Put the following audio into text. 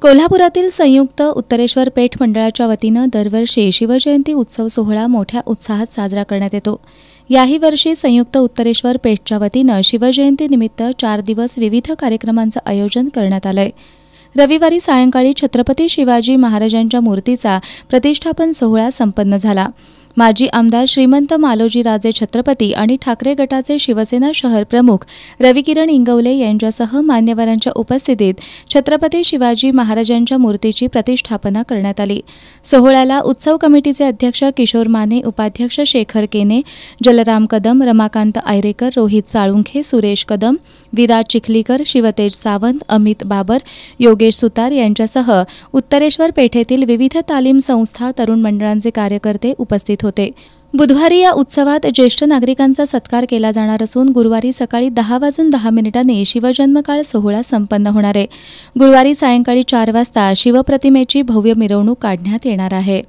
कोल्हापुरातील संयुक्त उत्तरेश्वर पेठ मंडळाच्या वतीनं दरवर्षी शिवजयंती उत्सव सोहळा मोठ्या उत्साहात साजरा करण्यात येतो। याही वर्षी संयुक्त उत्तरेश्वर पेठच्या वतीनं शिवजयंतीनिमित्त 4 दिवस विविध कार्यक्रमांचं आयोजन करण्यात आलंय। रविवारी सायंकाळी छत्रपती शिवाजी महाराजांच्या मूर्तीचा प्रतिष्ठापन सोहळा संपन्न झाला। माजी आमदार श्रीमंत मालोजीराजे छत्रपती आणि ठाकरे गटाचे शिवसेना शहर प्रमुख रविकिरण इंगवले यांच्यासह मान्यवरांच्या उपस्थितीत छत्रपती शिवाजी महाराजांच्या मूर्तीची प्रतिष्ठापना करण्यात आली। सोहळ्याला उत्सव कमिटीचे अध्यक्ष किशोर माने, उपाध्यक्ष शेखर केने, जलराम कदम, रमाकांत आयरेकर, रोहित साळुंखे, सुरेश कदम, विराज चिखलीकर, शिवतेज सावंत, अमित बाबर, योगेश सुतार यांच्यासह उत्तरेश्वर पेठेतील विविध तालीम संस्था, तरुण मंडळांचे कार्यकर्ते उपस्थित होते। बुधवारी या उत्सवात ज्येष्ठ नागरिकांचा सत्कार केला जाणार असून गुरुवारी सकाळी 10:10 शिवजन्मकाळ सोहळा संपन्न होणार आहे। गुरुवारी सायंकाळी 4 वाजता शिवप्रतिमेची भव्य मिरवणूक काढण्यात येणार आहे।